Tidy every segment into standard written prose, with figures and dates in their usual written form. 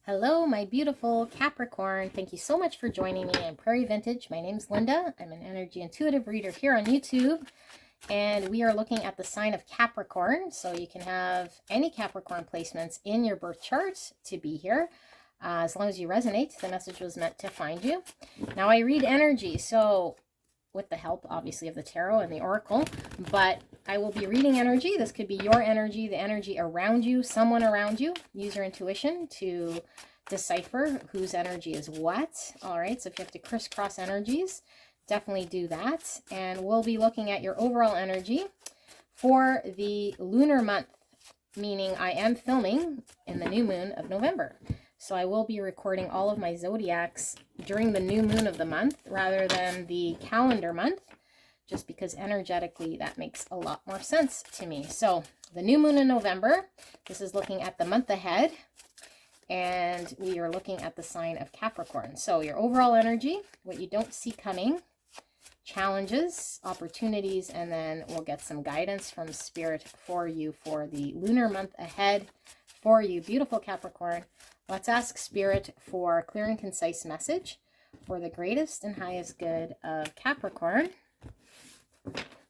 Hello, my beautiful Capricorn. Thank you so much for joining me in Prairie Vintage. My name's Linda. I'm an energy intuitive reader here on YouTube, and we are looking at the sign of Capricorn. So you can have any Capricorn placements in your birth chart to be here. As long as you resonate, the message was meant to find you. Now I read energy, so with the help, obviously, of the tarot and the oracle, but I will be reading energy. This could be your energy, the energy around you, someone around you. Use your intuition to decipher whose energy is what. All right, so if you have to crisscross energies, definitely do that. And we'll be looking at your overall energy for the lunar month, meaning I am filming in the new moon of November. So I will be recording all of my zodiacs during the new moon of the month rather than the calendar month, just because energetically that makes a lot more sense to me. So the new moon in November, this is looking at the month ahead, and we are looking at the sign of Capricorn. So your overall energy, what you don't see coming, challenges, opportunities, and then we'll get some guidance from Spirit for you for the lunar month ahead for you, beautiful Capricorn. Let's ask Spirit for a clear and concise message for the greatest and highest good of Capricorn.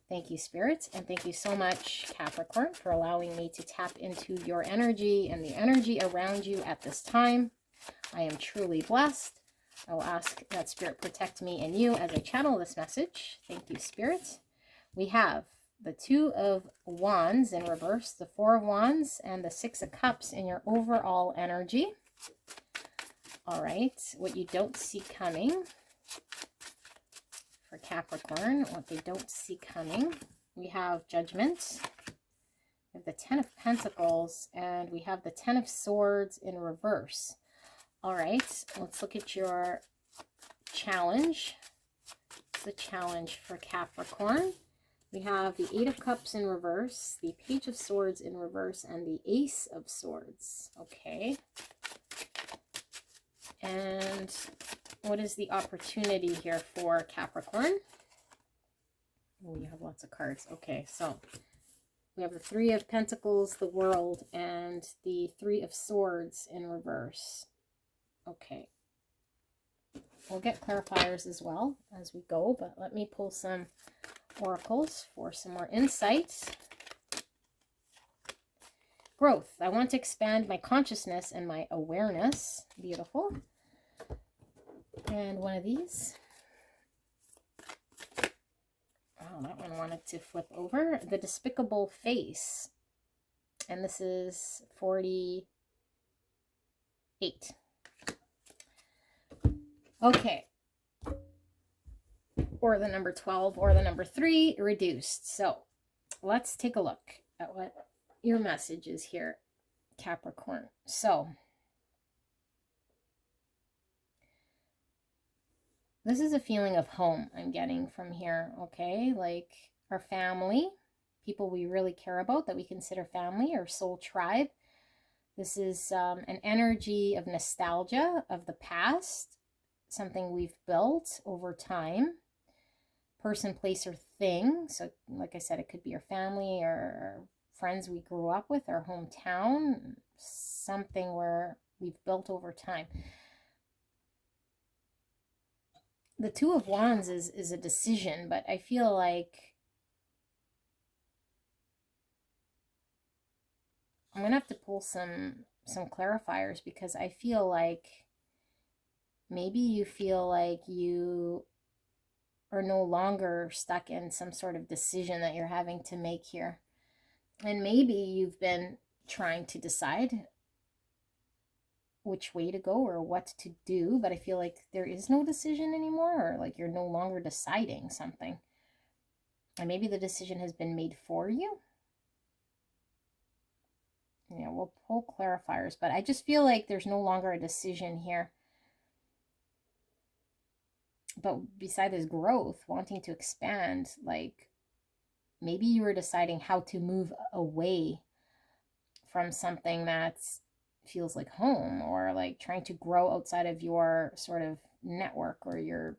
Thank you, Spirit, and thank you so much, Capricorn, for allowing me to tap into your energy and the energy around you at this time. I am truly blessed. I will ask that Spirit protect me and you as I channel this message. Thank you, Spirit. We have the Two of Wands in reverse, the Four of Wands, and the Six of Cups in your overall energy. All right, what you don't see coming for Capricorn, what they don't see coming. We have Judgment, we have the Ten of Pentacles, and we have the Ten of Swords in reverse. All right, let's look at your challenge. It's the challenge for Capricorn. We have the Eight of Cups in reverse, the Page of Swords in reverse, and the Ace of Swords. Okay. And what is the opportunity here for Capricorn? Oh, you have lots of cards. Okay, so we have the Three of Pentacles, the World, and the Three of Swords in reverse. Okay. We'll get clarifiers as well as we go, but let me pull some oracles for some more insights. Growth. I want to expand my consciousness and my awareness. Beautiful. And one of these. Oh, that one wanted to flip over. The Despicable Face. And this is 48. Okay. Or the number 12 or the number 3 reduced. So let's take a look at what your message is here, Capricorn. So this is a feeling of home I'm getting from here, okay? Like our family, people we really care about that we consider family or soul tribe. This is an energy of nostalgia of the past, something we've built over time. Person, place, or thing. So like I said, it could be your family or friends we grew up with, our hometown, something where we've built over time. The Two of Wands is a decision, but I feel like I'm gonna have to pull some clarifiers, because I feel like maybe you feel like you are no longer stuck in some sort of decision that you're having to make here. And maybe you've been trying to decide which way to go or what to do, but I feel like there is no decision anymore, or like you're no longer deciding something. And maybe the decision has been made for you. Yeah, we'll pull clarifiers, but I just feel like there's no longer a decision here. But beside this growth, wanting to expand, like maybe you were deciding how to move away from something that feels like home, or like trying to grow outside of your sort of network or your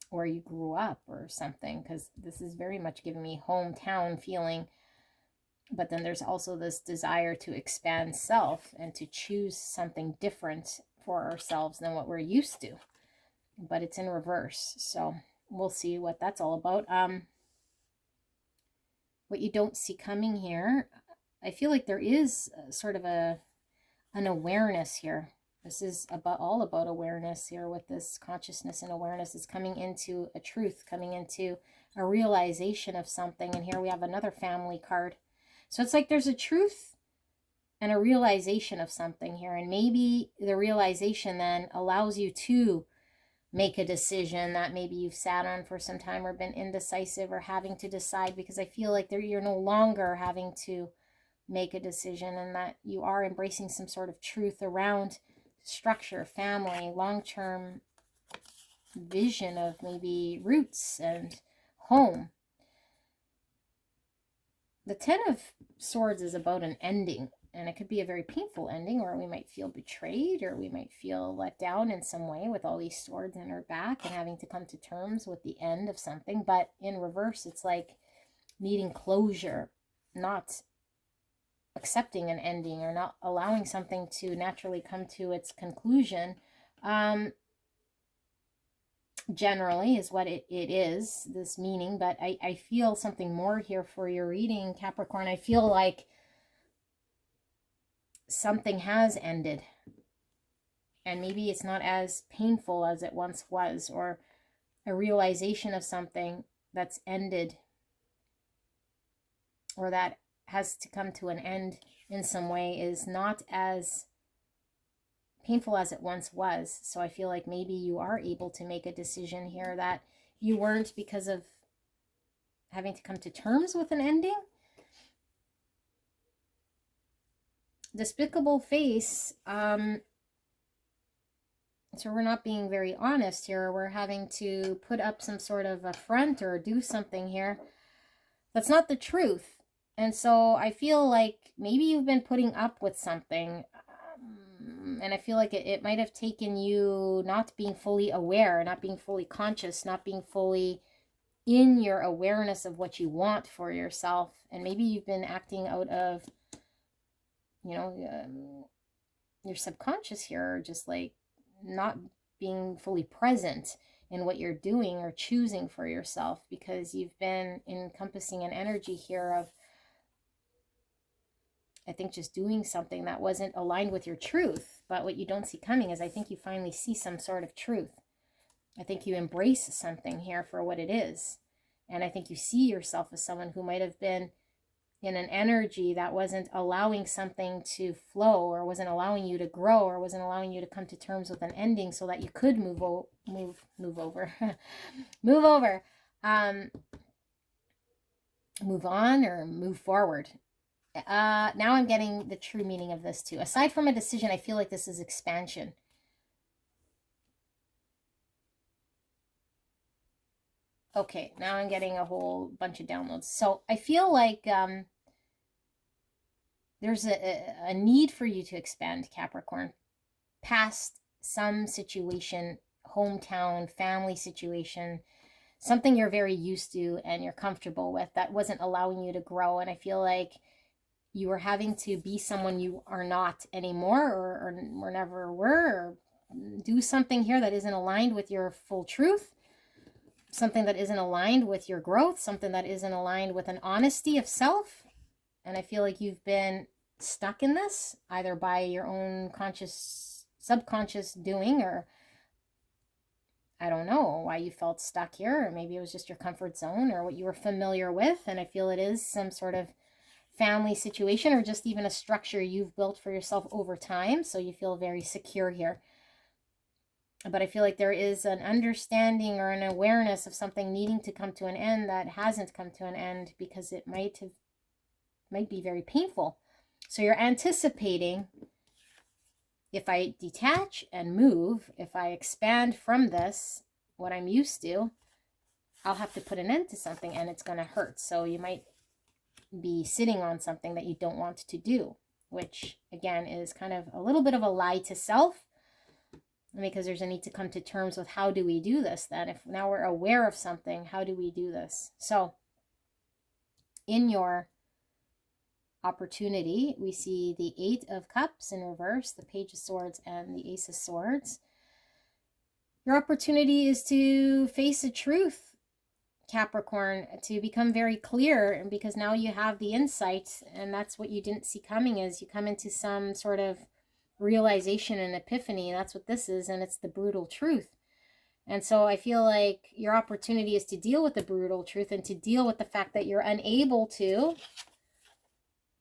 where you grew up or something, because this is very much giving me hometown feeling. But then there's also this desire to expand self and to choose something different for ourselves than what we're used to. But it's in reverse. So we'll see what that's all about. What you don't see coming here, I feel like there is sort of an awareness here. This is all about awareness here with this consciousness, and awareness is coming into a truth, coming into a realization of something. And here we have another family card. So it's like there's a truth and a realization of something here. And maybe the realization then allows you to make a decision that maybe you've sat on for some time or been indecisive or having to decide, because I feel like you're no longer having to make a decision, and that you are embracing some sort of truth around structure, family, long-term vision of maybe roots and home. The Ten of Swords is about an ending, and it could be a very painful ending, or we might feel betrayed, or we might feel let down in some way with all these swords in our back and having to come to terms with the end of something. But in reverse, it's like needing closure, not accepting an ending, or not allowing something to naturally come to its conclusion. Generally is what it is, this meaning. But I feel something more here for your reading, Capricorn. I feel like something has ended, and maybe it's not as painful as it once was, or a realization of something that's ended, or that has to come to an end in some way, is not as painful as it once was. So I feel like maybe you are able to make a decision here that you weren't, because of having to come to terms with an ending. Despicable face. So we're not being very honest here. We're having to put up some sort of a front or do something here that's not the truth. And so I feel like maybe you've been putting up with something, and I feel like it might have taken you not being fully aware, not being fully conscious, not being fully in your awareness of what you want for yourself. And maybe you've been acting out of, your subconscious here, or just like not being fully present in what you're doing or choosing for yourself, because you've been encompassing an energy here of, I think, just doing something that wasn't aligned with your truth. But what you don't see coming is, I think you finally see some sort of truth. I think you embrace something here for what it is. And I think you see yourself as someone who might have been in an energy that wasn't allowing something to flow, or wasn't allowing you to grow, or wasn't allowing you to come to terms with an ending, so that you could move over, move on, or move forward. Now I'm getting the true meaning of this too. Aside from a decision, I feel like this is expansion. Okay, now I'm getting a whole bunch of downloads. So I feel like there's a need for you to expand, Capricorn, past some situation, hometown, family situation, something you're very used to and you're comfortable with, that wasn't allowing you to grow. And I feel like you were having to be someone you are not anymore, or never were, or do something here that isn't aligned with your full truth, something that isn't aligned with your growth, something that isn't aligned with an honesty of self. And I feel like you've been stuck in this, either by your own subconscious doing, or I don't know why you felt stuck here, or maybe it was just your comfort zone or what you were familiar with. And I feel it is some sort of family situation, or just even a structure you've built for yourself over time, so you feel very secure here. But I feel like there is an understanding or an awareness of something needing to come to an end that hasn't come to an end, because it might be very painful. So you're anticipating, if I detach and move, if I expand from this, what I'm used to, I'll have to put an end to something, and it's going to hurt. So you might be sitting on something that you don't want to do, which again is kind of a little bit of a lie to self, because there's a need to come to terms with, how do we do this then? If now we're aware of something, how do we do this? So in your opportunity. We see the 8 of Cups in reverse, the Page of Swords, and the Ace of Swords. Your opportunity is to face the truth, Capricorn, to become very clear, and because now you have the insight, and that's what you didn't see coming, is you come into some sort of realization and epiphany. That's what this is, and it's the brutal truth. And so I feel like your opportunity is to deal with the brutal truth and to deal with the fact that you're unable to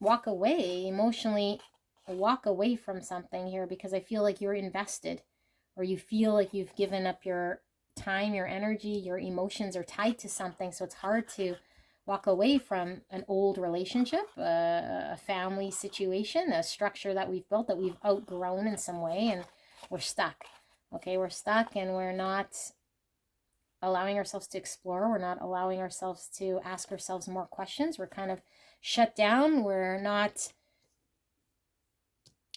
walk away, emotionally walk away from something here, because I feel like you're invested, or you feel like you've given up your time, your energy, your emotions are tied to something. So it's hard to walk away from an old relationship, a family situation, a structure that we've built that we've outgrown in some way, and we're stuck. Okay, we're stuck, and we're not allowing ourselves to explore. We're not allowing ourselves to ask ourselves more questions. We're kind of shut down.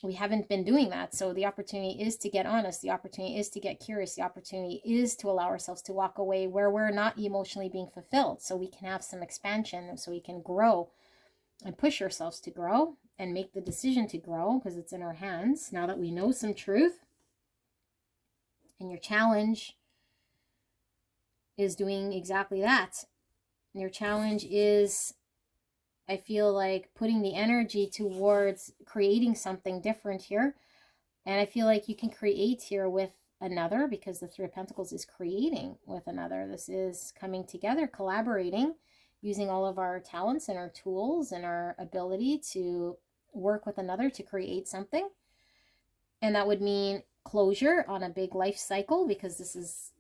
We haven't been doing that. So the opportunity is to get honest. The opportunity is to get curious. The opportunity is to allow ourselves to walk away where we're not emotionally being fulfilled, so we can have some expansion, so we can grow and push ourselves to grow and make the decision to grow, because it's in our hands now that we know some truth. And your challenge is doing exactly that. Your challenge is, I feel like, putting the energy towards creating something different here. And I feel like you can create here with another, because the Three of Pentacles is creating with another. This is coming together, collaborating, using all of our talents and our tools and our ability to work with another to create something. And that would mean closure on a big life cycle, because this is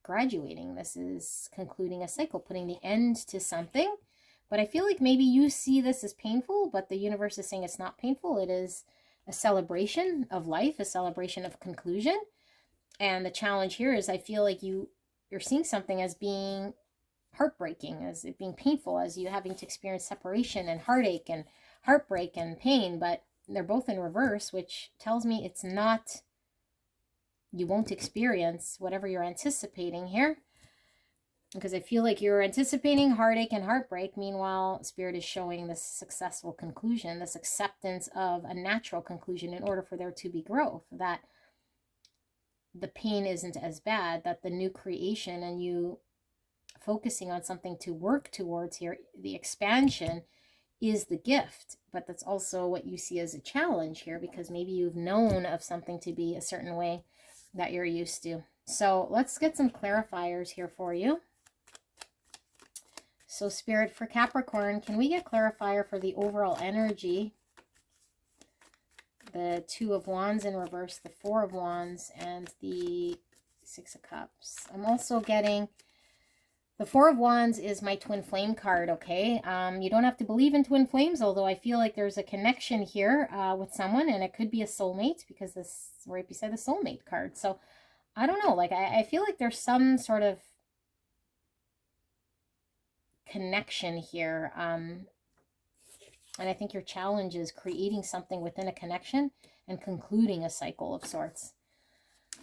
graduating. This is concluding a cycle, putting the end to something. But I feel like maybe you see this as painful, but the universe is saying it's not painful. It is a celebration of life, a celebration of conclusion. And the challenge here is, I feel like you're seeing something as being heartbreaking, as it being painful, as you having to experience separation and heartache and heartbreak and pain. But they're both in reverse, which tells me it's not, you won't experience whatever you're anticipating here, because I feel like you're anticipating heartache and heartbreak. Meanwhile, Spirit is showing this successful conclusion, this acceptance of a natural conclusion in order for there to be growth, that the pain isn't as bad, that the new creation and you focusing on something to work towards here, the expansion, is the gift. But that's also what you see as a challenge here, because maybe you've known of something to be a certain way that you're used to. So let's get some clarifiers here for you. So Spirit, for Capricorn, can we get clarifier for the overall energy? The Two of Wands in reverse, the Four of Wands, and the Six of Cups. I'm also getting the Four of Wands is my twin flame card, okay? You don't have to believe in twin flames, although I feel like there's a connection here with someone, and it could be a soulmate, because this is right beside the soulmate card. So I don't know, like I feel like there's some sort of connection here. And I think your challenge is creating something within a connection and concluding a cycle of sorts.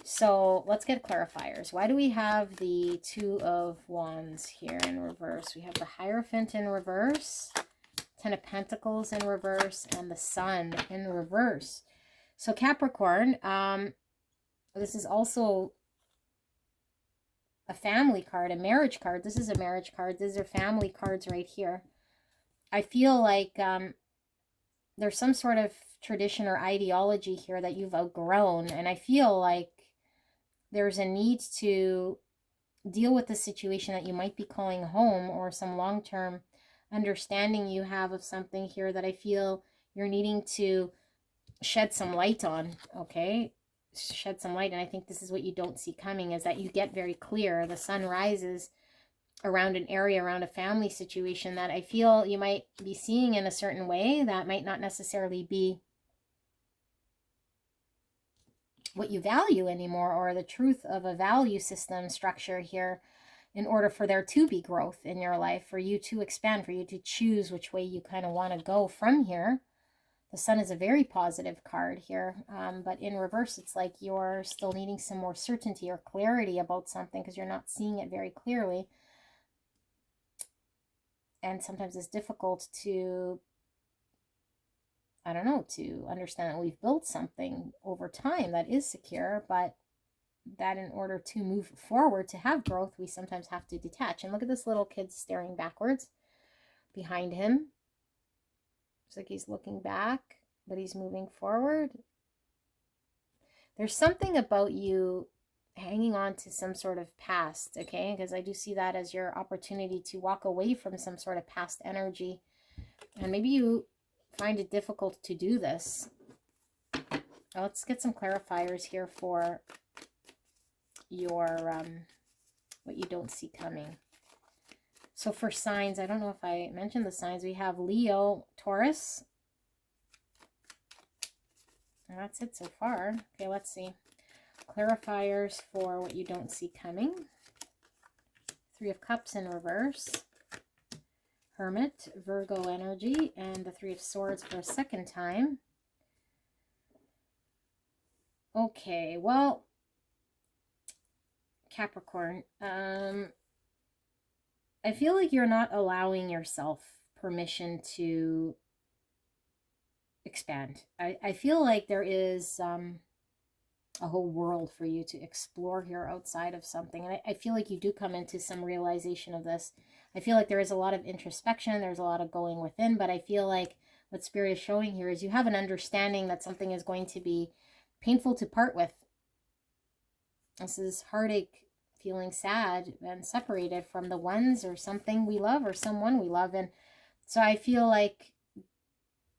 So let's get clarifiers. Why do we have the Two of Wands here in reverse? We have the Hierophant in reverse, Ten of Pentacles in reverse, and the Sun in reverse. So Capricorn, this is also a family card, a marriage card. This is a marriage card. These are family cards right here. I feel like there's some sort of tradition or ideology here that you've outgrown. And I feel like there's a need to deal with the situation that you might be calling home, or some long-term understanding you have of something here that I feel you're needing to shed some light on, okay? Shed some light. And I think this is what you don't see coming, is that you get very clear. The sun rises around an area, around a family situation that I feel you might be seeing in a certain way that might not necessarily be what you value anymore, or the truth of a value system structure here, in order for there to be growth in your life, for you to expand, for you to choose which way you kind of want to go from here. The Sun is a very positive card here, but in reverse, it's like you're still needing some more certainty or clarity about something, because you're not seeing it very clearly. And sometimes it's difficult to I don't know, to understand that we've built something over time that is secure, but that in order to move forward, to have growth, we sometimes have to detach. And look at this little kid staring backwards behind him. It's like he's looking back, but he's moving forward. There's something about you hanging on to some sort of past, okay? Because I do see that as your opportunity to walk away from some sort of past energy. And maybe you find it difficult to do this. Let's get some clarifiers here for your what you don't see coming. So for signs, I don't know if I mentioned the signs. We have Leo, Taurus. And that's it so far. Okay, let's see. Clarifiers for what you don't see coming. Three of Cups in reverse. Hermit, Virgo energy, and the Three of Swords for a second time. Okay, well, Capricorn, I feel like you're not allowing yourself permission to expand. I feel like there is a whole world for you to explore here outside of something. And I feel like you do come into some realization of this. I feel like there is a lot of introspection. There's a lot of going within. But I feel like what Spirit is showing here is you have an understanding that something is going to be painful to part with. This is heartache, feeling sad and separated from the ones or something we love or someone we love. And so I feel like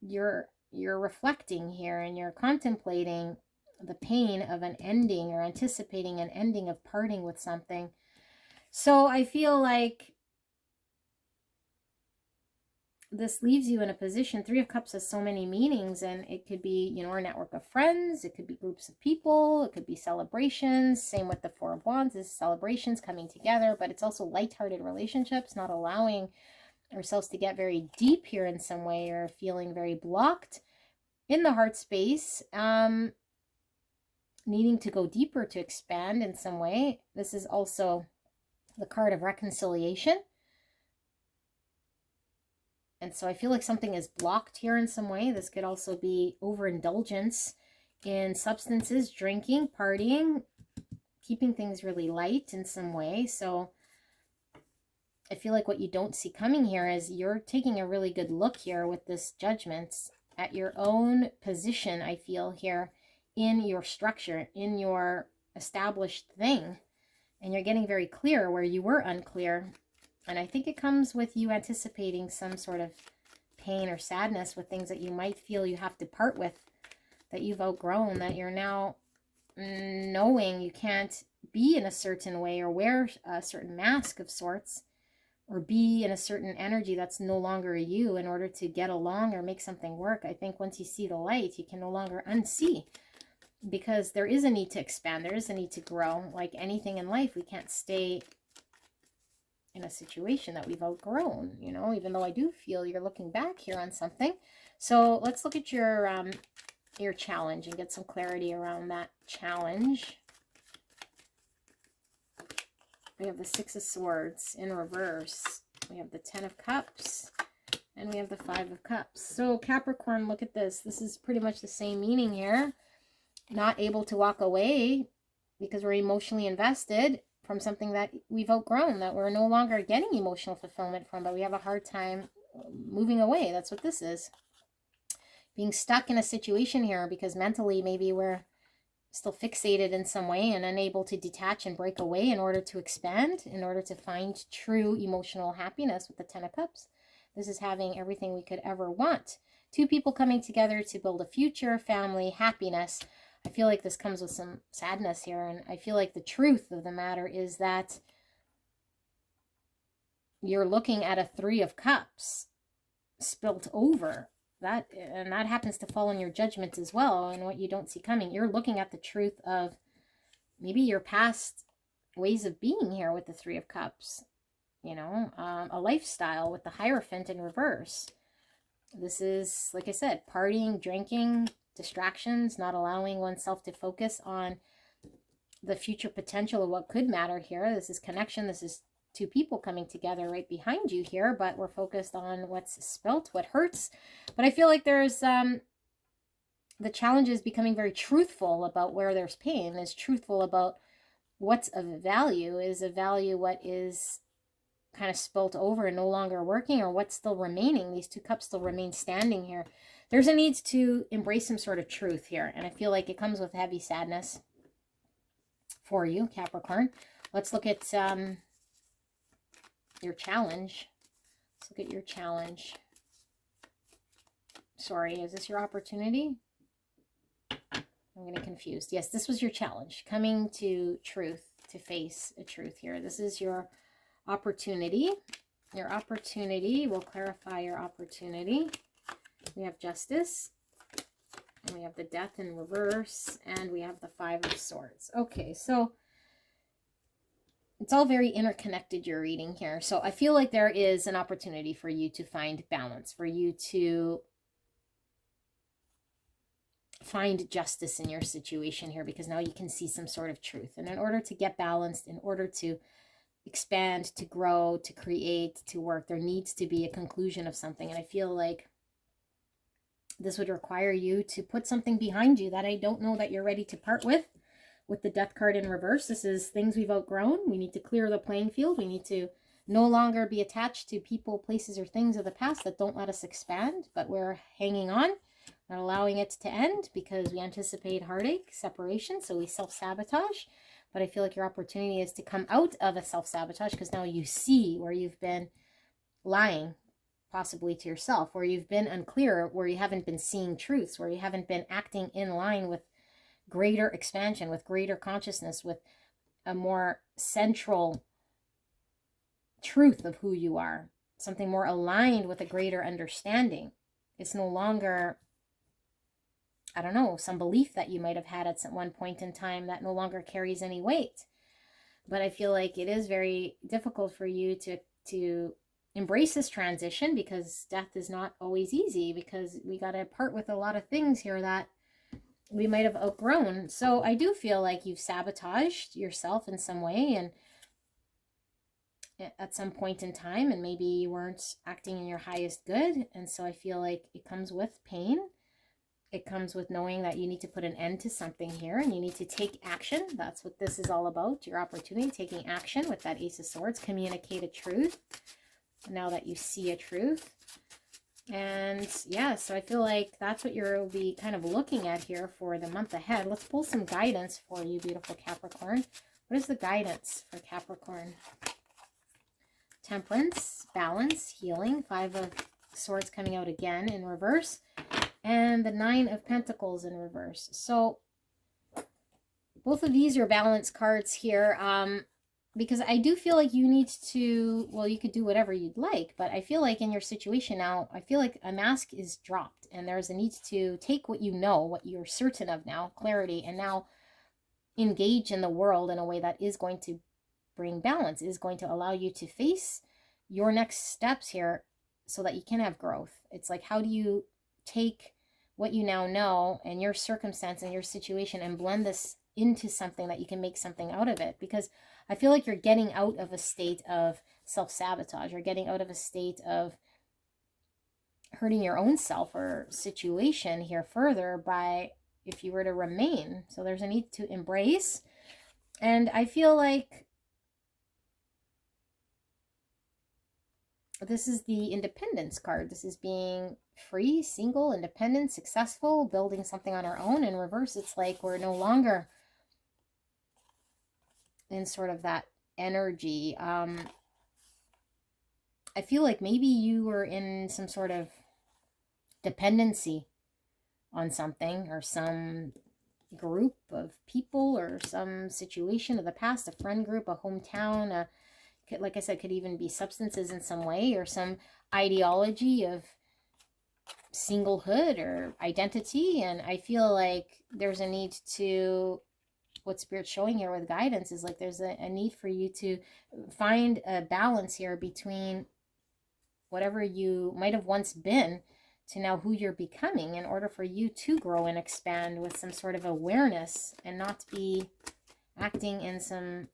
you're reflecting here and you're contemplating the pain of an ending or anticipating an ending of parting with something. So I feel like this leaves you in a position. Three of Cups has so many meanings, and it could be, you know, a network of friends, it could be groups of people, it could be celebrations. Same with the Four of Wands, is celebrations coming together, but it's also lighthearted relationships, not allowing ourselves to get very deep here in some way, or feeling very blocked in the heart space, needing to go deeper to expand in some way. This is also the card of reconciliation. And so I feel like something is blocked here in some way. This could also be overindulgence in substances, drinking, partying, keeping things really light in some way. So I feel like what you don't see coming here is you're taking a really good look here with this Judgment at your own position, I feel here, in your structure, in your established thing. And you're getting very clear where you were unclear. And I think it comes with you anticipating some sort of pain or sadness with things that you might feel you have to part with, that you've outgrown, that you're now knowing you can't be in a certain way or wear a certain mask of sorts, or be in a certain energy that's no longer you in order to get along or make something work. I think once you see the light, you can no longer unsee, because there is a need to expand. There is a need to grow. Like anything in life, we can't stay in a situation that we've outgrown, you know, even though I do feel you're looking back here on something. So let's look at your challenge and get some clarity around that challenge. We have the Six of Swords in reverse. We have the Ten of Cups, and we have the Five of Cups. So Capricorn, look at this. This is pretty much the same meaning here. Not able to walk away because we're emotionally invested from something that we've outgrown, that we're no longer getting emotional fulfillment from, but we have a hard time moving away. That's what this is. Being stuck in a situation here because mentally maybe we're still fixated in some way and unable to detach and break away in order to expand, in order to find true emotional happiness with the Ten of Cups. This is having everything we could ever want. Two people coming together to build a future, family, happiness. I feel like this comes with some sadness here, and I feel like the truth of the matter is that you're looking at a Three of Cups spilt over. That happens to fall in your Judgment as well, and what you don't see coming. You're looking at the truth of maybe your past ways of being here with the Three of Cups. You know, a lifestyle with the Hierophant in reverse. This is, like I said, partying, drinking, distractions, not allowing oneself to focus on the future potential of what could matter here. This is connection. This is two people coming together right behind you here, but we're focused on what's spilt, what hurts. But I feel like there's the challenge is becoming very truthful about where there's pain, is truthful about what's of value, is of value what is kind of spilt over and no longer working, or what's still remaining. These two cups still remain standing here. There's a need to embrace some sort of truth here, and I feel like it comes with heavy sadness for you, Capricorn. Let's look at your challenge. Let's look at your challenge. Sorry, is this your opportunity? I'm getting confused. Yes, this was your challenge. Coming to truth, to face a truth here. This is your opportunity. Your opportunity. We'll clarify your opportunity. We have justice. And we have the death in reverse. And we have the 5 of swords. Okay, so it's all very interconnected, your reading here. So I feel like there is an opportunity for you to find balance, for you to find justice in your situation here, because now you can see some sort of truth. And in order to get balanced, in order to expand, to grow, to create, to work, there needs to be a conclusion of something. And I feel like this would require you to put something behind you that I don't know that you're ready to part with the death card in reverse. This is things we've outgrown. We need to clear the playing field. We need to no longer be attached to people, places, or things of the past that don't let us expand, but we're hanging on, not allowing it to end because we anticipate heartache, separation, so we self-sabotage. But I feel like your opportunity is to come out of a self-sabotage, because now you see where you've been lying, possibly to yourself, where you've been unclear, where you haven't been seeing truths, where you haven't been acting in line with greater expansion, with greater consciousness, with a more central truth of who you are, something more aligned with a greater understanding. It's no longer, I don't know, some belief that you might have had at one point in time that no longer carries any weight. But I feel like it is very difficult for you to embrace this transition, because death is not always easy, because we got to part with a lot of things here that we might have outgrown. So I do feel like you've sabotaged yourself in some way, and at some point in time, and maybe you weren't acting in your highest good. And so I feel like it comes with pain. It comes with knowing that you need to put an end to something here, and you need to take action. That's what this is all about, your opportunity, taking action with that Ace of Swords, communicate a truth now that you see a truth. And yeah, so I feel like that's what you'll be kind of looking at here for the month ahead. Let's pull some guidance for you, beautiful Capricorn. What is the guidance for Capricorn? Temperance, balance, healing, 5 of Swords coming out again in reverse, and the 9 of Pentacles in reverse. So both of these are balance cards here. Because I do feel like you need to, well, you could do whatever you'd like, but I feel like in your situation now, I feel like a mask is dropped, and there's a need to take what you know, what you're certain of now, clarity, and now engage in the world in a way that is going to bring balance, is going to allow you to face your next steps here so that you can have growth. It's like, how do you take what you now know and your circumstance and your situation and blend this into something that you can make something out of it? Because I feel like you're getting out of a state of self-sabotage. You're getting out of a state of hurting your own self or situation here further by, if you were to remain. So there's a need to embrace. And I feel like this is the independence card. This is being free, single, independent, successful, building something on our own. In reverse, it's like we're no longer in sort of that energy. I feel like maybe you were in some sort of dependency on something, or some group of people, or some situation of the past, a friend group, a hometown, like I said, could even be substances in some way, or some ideology of singlehood or identity. And I feel like there's a need to, what Spirit's showing here with guidance is like there's a need for you to find a balance here between whatever you might have once been to now who you're becoming, in order for you to grow and expand with some sort of awareness, and not be acting in some,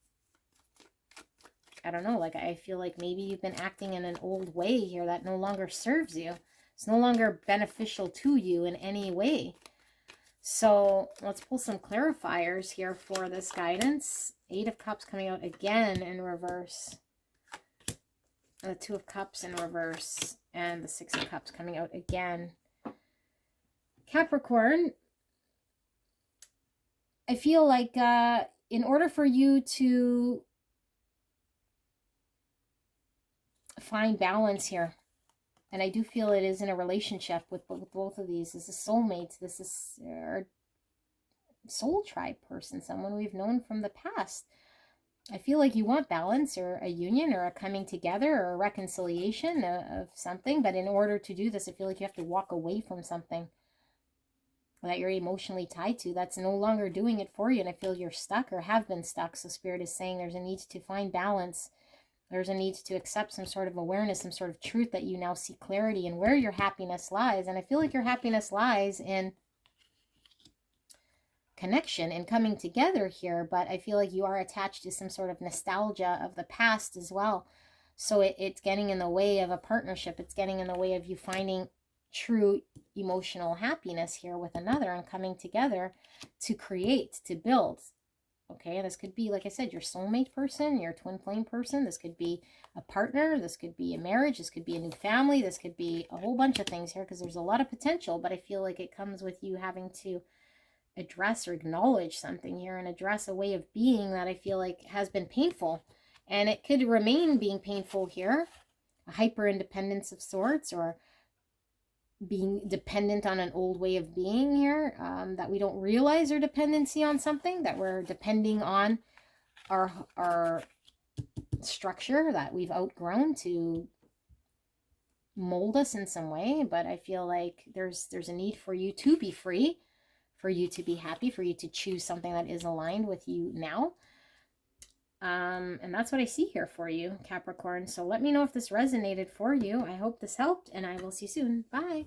I don't know, like I feel like maybe you've been acting in an old way here that no longer serves you. It's no longer beneficial to you in any way. So let's pull some clarifiers here for this guidance. 8 of Cups coming out again in reverse. The 2 of Cups in reverse. And the 6 of Cups coming out again. Capricorn, I feel like in order for you to find balance here, and I do feel it is in a relationship with both of these. This is soulmates. This is our soul tribe person, someone we've known from the past. I feel like you want balance or a union or a coming together or a reconciliation of something. But in order to do this, I feel like you have to walk away from something that you're emotionally tied to that's no longer doing it for you. And I feel you're stuck or have been stuck. So Spirit is saying there's a need to find balance. There's a need to accept some sort of awareness, some sort of truth that you now see clarity in where your happiness lies. And I feel like your happiness lies in connection and coming together here, but I feel like you are attached to some sort of nostalgia of the past as well. So it's getting in the way of a partnership. It's getting in the way of you finding true emotional happiness here with another and coming together to create, to build. Okay, this could be, like I said, your soulmate person, your twin flame person. This could be a partner. This could be a marriage. This could be a new family. This could be a whole bunch of things here because there's a lot of potential, but I feel like it comes with you having to address or acknowledge something here and address a way of being that I feel like has been painful. And it could remain being painful here. A hyper independence of sorts, or being dependent on an old way of being here, that we don't realize our dependency on something, that we're depending on our structure that we've outgrown to mold us in some way. But I feel like there's a need for you to be free, for you to be happy, for you to choose something that is aligned with you now. And that's what I see here for you, Capricorn. So let me know if this resonated for you. I hope this helped, and I will see you soon. Bye.